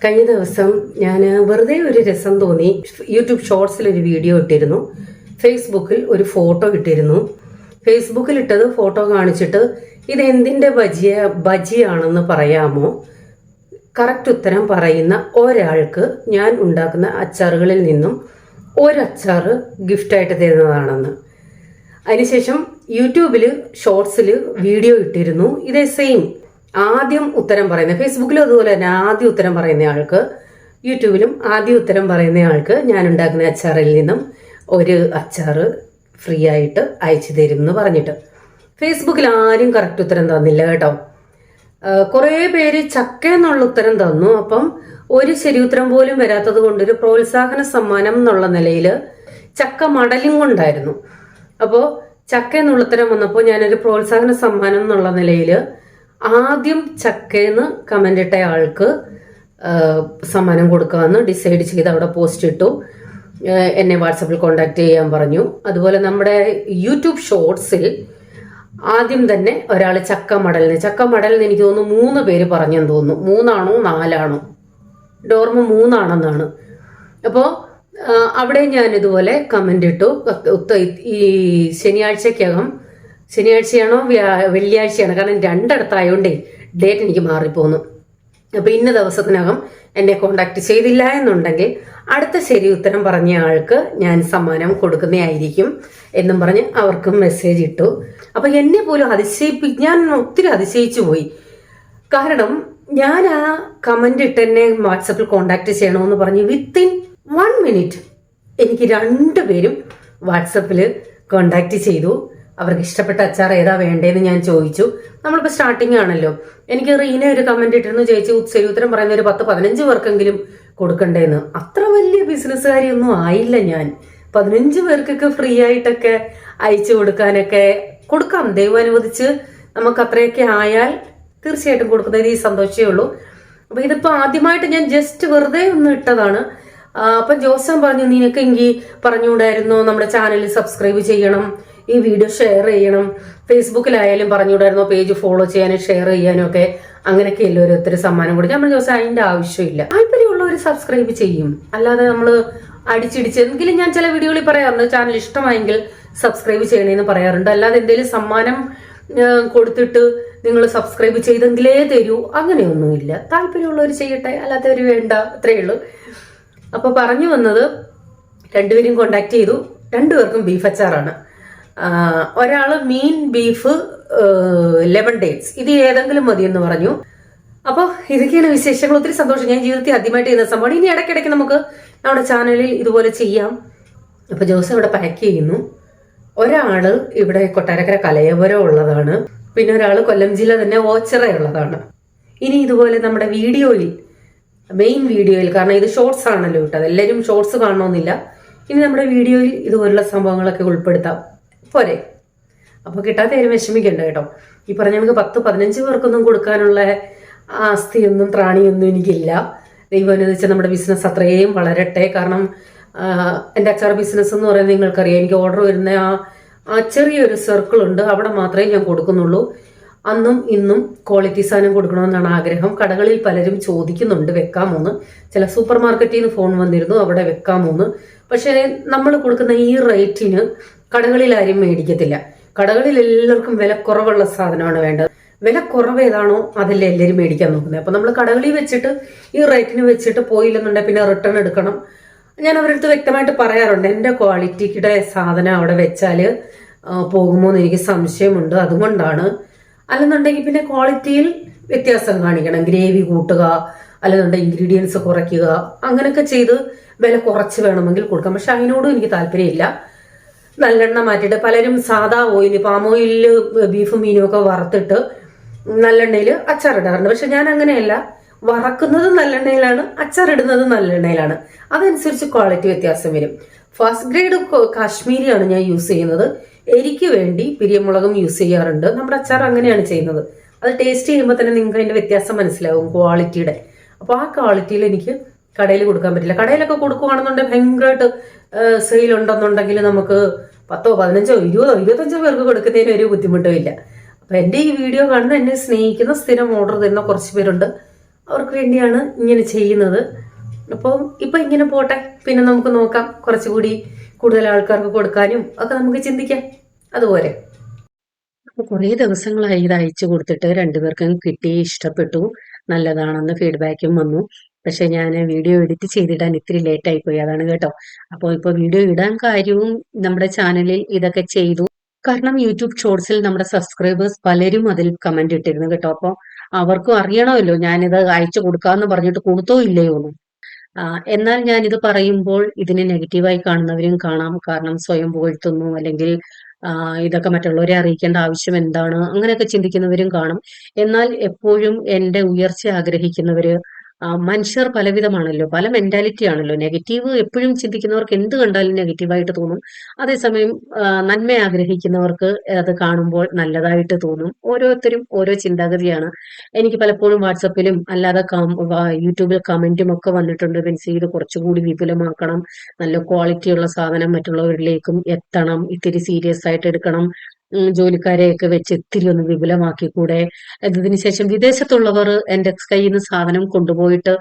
കഴിഞ്ഞ ദിവസം ഞാൻ വെറുതെ ഒരു രസം തോന്നി യൂട്യൂബ് ഷോർട്സിൽ ഒരു വീഡിയോ ഇട്ടിരുന്നു. ഫേസ്ബുക്കിൽ ഒരു ഫോട്ടോ ഇട്ടിരുന്നു. ഫേസ്ബുക്കിൽ ഇട്ടത് ഫോട്ടോ കാണിച്ചിട്ട് ഇത് എന്തിൻ്റെ ബജിയാണെന്ന് പറയാമോ? കറക്റ്റ് ഉത്തരം പറയുന്ന ഒരാൾക്ക് ഞാൻ ഉണ്ടാക്കുന്ന അച്ചാറുകളിൽ നിന്നും ഒരച്ചാറ് ഗിഫ്റ്റായിട്ട് തരുന്നതാണെന്ന്. അതിനുശേഷം യൂട്യൂബിൽ ഷോർട്സിൽ വീഡിയോ ഇട്ടിരുന്നു. ഇതേ സെയിം ആദ്യം ഉത്തരം പറയുന്ന, ഫേസ്ബുക്കിലും അതുപോലെ തന്നെ ആദ്യം ഉത്തരം പറയുന്ന ആൾക്ക്, യൂട്യൂബിലും ആദ്യം ഉത്തരം പറയുന്ന ആൾക്ക് ഞാൻ ഉണ്ടാക്കുന്ന അച്ചാറിൽ നിന്നും ഒരു അച്ചാറ് ഫ്രീ ആയിട്ട് അയച്ചു തരും എന്ന് പറഞ്ഞിട്ട്. ഫേസ്ബുക്കിൽ ആരും കറക്റ്റ് ഉത്തരം തന്നില്ല കേട്ടോ. കുറേ പേര് ചക്ക എന്നുള്ള ഉത്തരം തന്നു. അപ്പം ഒരു ശരി ഉത്തരം പോലും വരാത്തത് കൊണ്ട് ഒരു പ്രോത്സാഹന സമ്മാനം എന്നുള്ള നിലയിൽ ചക്ക മടലും കൊണ്ടായിരുന്നു. അപ്പോൾ ചക്ക എന്നുള്ള ഉത്തരം വന്നപ്പോൾ ഞാനൊരു പ്രോത്സാഹന സമ്മാനം എന്നുള്ള നിലയിൽ ആദ്യം ചക്കയെന്ന് കമൻ്റ് ഇട്ട ആൾക്ക് സമ്മാനം കൊടുക്കാമെന്ന് ഡിസൈഡ് ചെയ്ത് അവിടെ പോസ്റ്റ് ഇട്ടു. എന്നെ വാട്സപ്പിൽ കോണ്ടാക്ട് ചെയ്യാൻ പറഞ്ഞു. അതുപോലെ നമ്മുടെ യൂട്യൂബ് ഷോർട്സിൽ ആദ്യം തന്നെ ഒരാൾ ചക്ക മടലിന് എനിക്ക് തോന്നുന്നു 3 പേര് പറഞ്ഞെന്ന് തോന്നുന്നു. 3 ആണോ 4 ആണോ, ഓർമ്മ 3 ആണെന്നാണ്. അപ്പോൾ അവിടെ ഞാൻ ഇതുപോലെ കമൻ്റ് ഇട്ടു. ഈ ശനിയാഴ്ചയാണോ വെള്ളിയാഴ്ചയാണോ, കാരണം 2 ഇടത്തായോണ്ടേ ഡേറ്റ് എനിക്ക് മാറിപ്പോന്നു. അപ്പോൾ ഇന്ന ദിവസത്തിനകം എന്നെ കോണ്ടാക്ട് ചെയ്തില്ല എന്നുണ്ടെങ്കിൽ അടുത്ത ശരി ഉത്തരം പറഞ്ഞ ആൾക്ക് ഞാൻ സമ്മാനം കൊടുക്കുന്നതായിരിക്കും എന്നും പറഞ്ഞ് അവർക്കും മെസ്സേജ് ഇട്ടു. അപ്പോൾ എന്നെ പോലും ഞാൻ ഒത്തിരി അതിശയിച്ചു പോയി. കാരണം ഞാൻ ആ കമൻ്റ് ഇട്ട് എന്നെ വാട്സപ്പിൽ കോണ്ടാക്ട് ചെയ്യണമെന്ന് പറഞ്ഞ് വിത്തിൻ 1 മിനിറ്റ് എനിക്ക് 2 പേരും വാട്സപ്പിൽ കോണ്ടാക്ട് ചെയ്തു. അവർക്ക് ഇഷ്ടപ്പെട്ട അച്ചാർ ഏതാ വേണ്ടതെന്ന് ഞാൻ ചോദിച്ചു. നമ്മളിപ്പോൾ സ്റ്റാർട്ടിങ് ആണല്ലോ. എനിക്ക് റീന ഒരു കമന്റ് ഇട്ടിരുന്നു, ചേച്ചി ശരി ഉത്തരം പറയുന്ന ഒരു 10-15 പേർക്കെങ്കിലും കൊടുക്കണ്ടേന്ന്. അത്ര വലിയ ബിസിനസ്സുകാരിയൊന്നും ആയില്ല ഞാൻ. 15 പേർക്കൊക്കെ ഫ്രീ ആയിട്ടൊക്കെ അയച്ചു കൊടുക്കാം. ദൈവം അനുവദിച്ച് നമുക്ക് അത്രയൊക്കെ ആയാൽ തീർച്ചയായിട്ടും കൊടുക്കുന്നതിൽ ഈ സന്തോഷമേ ഉള്ളൂ. അപ്പൊ ഇതിപ്പോ ആദ്യമായിട്ട് ഞാൻ ജസ്റ്റ് വെറുതെ ഒന്ന് ഇട്ടതാണ്. അപ്പൊ ജോസൻ പറഞ്ഞു, നിനക്കെങ്കിൽ പറഞ്ഞുകൂടായിരുന്നോ നമ്മുടെ ചാനൽ സബ്സ്ക്രൈബ് ചെയ്യണം, ഈ വീഡിയോ ഷെയർ ചെയ്യണം, ഫേസ്ബുക്കിലായാലും പറഞ്ഞുകൂടായിരുന്നോ പേജ് ഫോളോ ചെയ്യാനും ഷെയർ ചെയ്യാനും ഒക്കെ, അങ്ങനെയൊക്കെ അല്ലേ ഓരോരുത്തർ സമ്മാനം കൊടുക്കും. നമ്മൾ ജോസൻ അതിന്റെ ആവശ്യമില്ല. താല്പര്യമുള്ളവർ സബ്സ്ക്രൈബ് ചെയ്യും, അല്ലാതെ നമ്മൾ അടിച്ചിടിച്ച് എങ്കിലും ഞാൻ ചില വീഡിയോകളിൽ പറയാറുണ്ട് ചാനൽ ഇഷ്ടമായെങ്കിൽ സബ്സ്ക്രൈബ് ചെയ്യണേന്ന് പറയാറുണ്ട്. അല്ലാതെ എന്തെങ്കിലും സമ്മാനം കൊടുത്തിട്ട് നിങ്ങൾ സബ്സ്ക്രൈബ് ചെയ്തെങ്കിലേ തരൂ അങ്ങനെയൊന്നുമില്ല. താല്പര്യമുള്ളവർ ചെയ്യട്ടെ, അല്ലാത്തവർ വേണ്ട, അത്രയേ ഉള്ളൂ. അപ്പൊ പറഞ്ഞു വന്നത്, 2 പേരും കോണ്ടാക്ട് ചെയ്തു. 2 പേർക്കും ബീഫ് അച്ചാറാണ്. ഒരാള് മീൻ ബീഫ് ലെമൺ ഡേറ്റ്സ്, ഇത് ഏതെങ്കിലും മതിയെന്ന് പറഞ്ഞു. അപ്പോൾ ഇതൊക്കെയാണ് വിശേഷങ്ങൾ. ഒത്തിരി സന്തോഷം. ഞാൻ ജീവിതത്തിൽ ആദ്യമായിട്ട് ചെയ്യുന്ന സംഭവമാണ്. ഇനി ഇടയ്ക്കിടയ്ക്ക് നമുക്ക് നമ്മുടെ ചാനലിൽ ഇതുപോലെ ചെയ്യാം. അപ്പൊ ജോസ് ഇവിടെ പാക്ക് ചെയ്യുന്നു. ഒരാള് ഇവിടെ കൊട്ടാരക്കര കലയപുരം ഉള്ളതാണ്, പിന്നെ ഒരാള് കൊല്ലം ജില്ല തന്നെ ഓച്ചിറ ഉള്ളതാണ്. ഇനി ഇതുപോലെ നമ്മുടെ മെയിൻ വീഡിയോയിൽ, കാരണം ഇത് ഷോർട്സ് ആണല്ലോ ഇട്ടത്, എല്ലാവരും ഷോർട്സ് കാണണമെന്നില്ല. ഇനി നമ്മുടെ വീഡിയോയിൽ ഇതുപോലുള്ള സംഭവങ്ങളൊക്കെ ഉൾപ്പെടുത്താം, പോരെ? അപ്പോൾ കിട്ടാത്ത ആരും വിഷമിക്കണ്ട കേട്ടോ. ഈ പറഞ്ഞ നമുക്ക് 10-15 പേർക്കൊന്നും കൊടുക്കാനുള്ള ആസ്തിയൊന്നും ത്രാണിയൊന്നും എനിക്കില്ല. ദൈവം അനുവദിച്ചാൽ നമ്മുടെ ബിസിനസ് അത്രയും വളരട്ടെ. കാരണം എൻ്റെ അച്ചാർ ബിസിനസ് എന്ന് പറയുന്നത് നിങ്ങൾക്കറിയാം, എനിക്ക് ഓർഡർ വരുന്ന ആ ചെറിയൊരു സർക്കിൾ ഉണ്ട്, അവിടെ മാത്രമേ ഞാൻ കൊടുക്കുന്നുള്ളൂ. അന്നും ഇന്നും ക്വാളിറ്റി സാധനം കൊടുക്കണമെന്നാണ് ആഗ്രഹം. കടകളിൽ പലരും ചോദിക്കുന്നുണ്ട് വെക്കാമോന്ന്. ചില സൂപ്പർ മാർക്കറ്റിൽ നിന്ന് ഫോൺ വന്നിരുന്നു, അവിടെ വെക്കാമോന്ന്. പക്ഷേ നമ്മൾ കൊടുക്കുന്ന ഈ റേറ്റിന് കടകളിൽ ആരും മേടിക്കത്തില്ല. കടകളിൽ എല്ലാവർക്കും വില കുറവുള്ള സാധനമാണ് വേണ്ടത്. വില കുറവ് ഏതാണോ അതല്ലേ എല്ലാവരും മേടിക്കാൻ നോക്കുന്നത്. അപ്പൊ നമ്മൾ കടകളിൽ വെച്ചിട്ട് ഈ റേറ്റിന് വെച്ചിട്ട് പോയില്ലെന്നുണ്ടെങ്കിൽ പിന്നെ റിട്ടേൺ എടുക്കണം. ഞാൻ അവരുടെ അടുത്ത് വ്യക്തമായിട്ട് പറയാറുണ്ട്, എൻ്റെ ക്വാളിറ്റിയുടെ സാധനം അവിടെ വെച്ചാൽ പോകുമോ എന്ന് എനിക്ക് സംശയമുണ്ട്, അതുകൊണ്ടാണ്. അല്ലെന്നുണ്ടെങ്കിൽ പിന്നെ ക്വാളിറ്റിയിൽ വ്യത്യാസം കാണിക്കണം, ഗ്രേവി കൂട്ടുക, അല്ലെന്നുണ്ടെങ്കിൽ ഇൻഗ്രീഡിയൻസ് കുറയ്ക്കുക, അങ്ങനെയൊക്കെ ചെയ്ത് വില കുറച്ച് വേണമെങ്കിൽ കൊടുക്കാം. പക്ഷെ അതിനോടും എനിക്ക് താല്പര്യമില്ല. നല്ലെണ്ണ മാറ്റിയിട്ട് പലരും സാധാ ഓയിൽ, പാം ഓയിലിൽ ബീഫും മീനും ഒക്കെ വറുത്തിട്ട് നല്ലെണ്ണയിൽ അച്ചാറിടാറുണ്ട്. പക്ഷെ ഞാൻ അങ്ങനെയല്ല, വറക്കുന്നത് നല്ലെണ്ണയിലാണ്, അച്ചാറിടുന്നത് നല്ലെണ്ണയിലാണ്. അതനുസരിച്ച് ക്വാളിറ്റി വ്യത്യാസം വരും. ഫസ്റ്റ് ഗ്രേഡ് കാശ്മീരിയാണ് ഞാൻ യൂസ് ചെയ്യുന്നത്. എരിക്ക് വേണ്ടി പിരിയമുളകും യൂസ് ചെയ്യാറുണ്ട്. നമ്മുടെ അച്ചാർ അങ്ങനെയാണ് ചെയ്യുന്നത്. അത് ടേസ്റ്റ് ചെയ്യുമ്പോൾ തന്നെ നിങ്ങൾക്ക് അതിന്റെ വ്യത്യാസം മനസ്സിലാവും ക്വാളിറ്റിയുടെ. അപ്പോൾ ആ ക്വാളിറ്റിയിൽ എനിക്ക് കടയിൽ കൊടുക്കാൻ പറ്റില്ല. കടയിലൊക്കെ കൊടുക്കുകയാണെന്നുണ്ടെങ്കിൽ ഭയങ്കരമായിട്ട് സെയിൽ ഉണ്ടെന്നുണ്ടെങ്കിൽ നമുക്ക് 10, 15, 20, 25 പേർക്ക് കൊടുക്കുന്നതിന് ഒരു ബുദ്ധിമുട്ടും ഇല്ല. അപ്പൊ എൻ്റെ ഈ വീഡിയോ കാണുന്ന, എന്നെ സ്നേഹിക്കുന്ന, സ്ഥിരം ഓർഡർ തരുന്ന കുറച്ച് പേരുണ്ട്. അവർക്ക് വേണ്ടിയാണ് ഇങ്ങനെ ചെയ്യുന്നത്. അപ്പോൾ ഇപ്പൊ ഇങ്ങനെ പോട്ടെ, പിന്നെ നമുക്ക് നോക്കാം, കുറച്ചുകൂടി കൂടുതൽ ആൾക്കാർക്ക് കൊടുക്കാനും ഒക്കെ നമുക്ക് ചിന്തിക്കാം. അതുപോലെ അപ്പൊ കുറേ ദിവസങ്ങളായി ഇത് അയച്ചു കൊടുത്തിട്ട് രണ്ടുപേർക്കും കിട്ടി, ഇഷ്ടപ്പെട്ടു, നല്ലതാണെന്ന് ഫീഡ്ബാക്കും വന്നു. പക്ഷെ ഞാൻ വീഡിയോ എഡിറ്റ് ചെയ്തിടാൻ ഇത്തിരി ലേറ്റ് ആയി പോയി, അതാണ് കേട്ടോ. അപ്പോൾ ഇപ്പൊ വീഡിയോ ഇടാൻ കാര്യവും നമ്മുടെ ചാനലിൽ ഇതൊക്കെ ചെയ്തു. കാരണം യൂട്യൂബ് ഷോർട്സിൽ നമ്മുടെ സബ്സ്ക്രൈബേഴ്സ് പലരും അതിൽ കമന്റ് ഇട്ടിരുന്നു കേട്ടോ. അപ്പോൾ അവർക്കും അറിയണമല്ലോ ഞാനിത് അയച്ചു കൊടുക്കാന്ന് പറഞ്ഞിട്ട് കൊടുത്തോ ഇല്ലയോ എന്ന്. എന്നാൽ ഞാൻ ഇത് പറയുമ്പോൾ ഇതിനെ നെഗറ്റീവായി കാണുന്നവരും കാണാം. കാരണം സ്വയം പുകഴ്ത്തുന്നു, അല്ലെങ്കിൽ ഇതൊക്കെ മറ്റുള്ളവരെ അറിയിക്കേണ്ട ആവശ്യം എന്താണ്, അങ്ങനെയൊക്കെ ചിന്തിക്കുന്നവരും കാണും. എന്നാൽ എപ്പോഴും എൻ്റെ ഉയർച്ച ആഗ്രഹിക്കുന്നവര്, മനുഷ്യർ പലവിധമാണല്ലോ, പല മെന്റാലിറ്റി ആണല്ലോ. നെഗറ്റീവ് എപ്പോഴും ചിന്തിക്കുന്നവർക്ക് എന്ത് കണ്ടാലും നെഗറ്റീവായിട്ട് തോന്നും. അതേസമയം നന്മ ആഗ്രഹിക്കുന്നവർക്ക് അത് കാണുമ്പോൾ നല്ലതായിട്ട് തോന്നും. ഓരോരുത്തരും ഓരോ ചിന്താഗതിയാണ്. എനിക്ക് പലപ്പോഴും വാട്സപ്പിലും അല്ലാതെ യൂട്യൂബിൽ കമന്റും ഒക്കെ വന്നിട്ടുണ്ട്, ബെൻസി ഇത് കുറച്ചുകൂടി വിപുലമാക്കണം, നല്ല ക്വാളിറ്റിയുള്ള സാധനം മറ്റുള്ളവരിലേക്കും എത്തണം, ഇത്തിരി സീരിയസ് ആയിട്ട് എടുക്കണം, ജോലിക്കാരെയൊക്കെ വെച്ച് ഇത്തിരി ഒന്ന് വിപുലമാക്കി കൂടെ. ഇതിന് ശേഷം വിദേശത്തുള്ളവർ എൻ്റെ കയ്യിൽ നിന്ന് സാധനം കൊണ്ടുപോയിട്ട്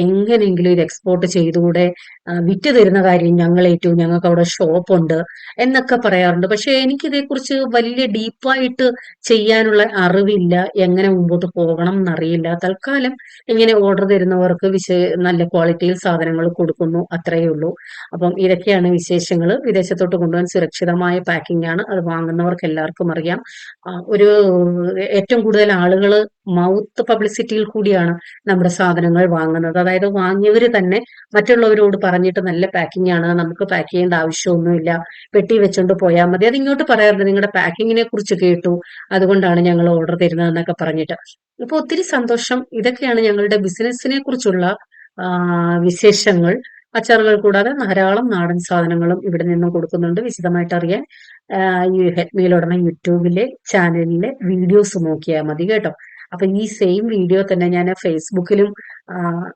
എങ്ങനെയെങ്കിലും ഇത് എക്സ്പോർട്ട് ചെയ്തുകൂടെ, വിറ്റ് തരുന്ന കാര്യം ഞങ്ങൾ ഏറ്റവും, ഞങ്ങൾക്ക് അവിടെ ഷോപ്പുണ്ട് എന്നൊക്കെ പറയാറുണ്ട്. പക്ഷെ എനിക്കിതേക്കുറിച്ച് വലിയ ഡീപ്പായിട്ട് ചെയ്യാനുള്ള അറിവില്ല, എങ്ങനെ മുമ്പോട്ട് പോകണം എന്നറിയില്ല. തൽക്കാലം ഇങ്ങനെ ഓർഡർ തരുന്നവർക്ക് നല്ല ക്വാളിറ്റിയിൽ സാധനങ്ങൾ കൊടുക്കുന്നു, അത്രയേ ഉള്ളൂ. അപ്പം ഇതൊക്കെയാണ് വിശേഷങ്ങൾ. വിദേശത്തോട്ട് കൊണ്ടുപോകാൻ സുരക്ഷിതമായ പാക്കിംഗ് ആണ്, അത് വാങ്ങുന്നവർക്ക് എല്ലാവർക്കും അറിയാം. ഒരു ഏറ്റവും കൂടുതൽ ആളുകൾ മൗത്ത് പബ്ലിസിറ്റിയിൽ കൂടിയാണ് നമ്മുടെ സാധനങ്ങൾ വാങ്ങുന്നത്. അതായത് വാങ്ങിയവര് തന്നെ മറ്റുള്ളവരോട് പറഞ്ഞിട്ട് നല്ല പാക്കിംഗ് ആണ്, നമുക്ക് പാക്ക് ചെയ്യേണ്ട ആവശ്യമൊന്നുമില്ല, പെട്ടി വെച്ചോണ്ട് പോയാൽ മതി. അത് ഇങ്ങോട്ട് പറയാറുണ്ട്, നിങ്ങളുടെ പാക്കിങ്ങിനെ കുറിച്ച് കേട്ടു, അതുകൊണ്ടാണ് ഞങ്ങൾ ഓർഡർ തരുന്നത് എന്നൊക്കെ പറഞ്ഞിട്ട്. അപ്പൊ ഒത്തിരി സന്തോഷം. ഇതൊക്കെയാണ് ഞങ്ങളുടെ ബിസിനസ്സിനെ കുറിച്ചുള്ള വിശേഷങ്ങൾ. അച്ചാറുകൾ കൂടാതെ ധാരാളം നാടൻ സാധനങ്ങളും ഇവിടെ നിന്നും കൊടുക്കുന്നുണ്ട്. വിശദമായിട്ട് അറിയാൻ ഈ ഹെൽപ്മീൽ ഉടനെ യൂട്യൂബിലെ ചാനലിലെ വീഡിയോസ് നോക്കിയാൽ മതി കേട്ടോ. അപ്പൊ ഈ സെയിം വീഡിയോ തന്നെ ഞാൻ ഫേസ്ബുക്കിലും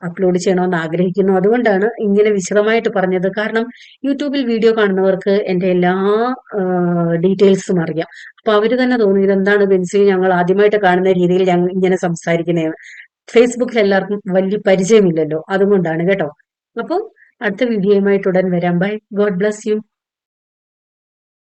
അപ്ലോഡ് ചെയ്യണമെന്ന് ആഗ്രഹിക്കുന്നു. അതുകൊണ്ടാണ് ഇങ്ങനെ വിശദമായിട്ട് പറഞ്ഞത്. കാരണം യൂട്യൂബിൽ വീഡിയോ കാണുന്നവർക്ക് എൻ്റെ എല്ലാ ഡീറ്റെയിൽസും അറിയാം. അപ്പൊ അവര് തന്നെ തോന്നി ഇതെന്താണ് ബെൻസി ഞങ്ങൾ ആദ്യമായിട്ട് കാണുന്ന രീതിയിൽ ഞങ്ങൾ ഇങ്ങനെ സംസാരിക്കുന്നതെന്ന്. ഫേസ്ബുക്കിൽ എല്ലാവർക്കും വലിയ പരിചയമില്ലല്ലോ, അതുകൊണ്ടാണ് കേട്ടോ. അപ്പോൾ അടുത്ത വീഡിയോയുമായിട്ട് ഉടൻ വരാം. Bye, God bless U.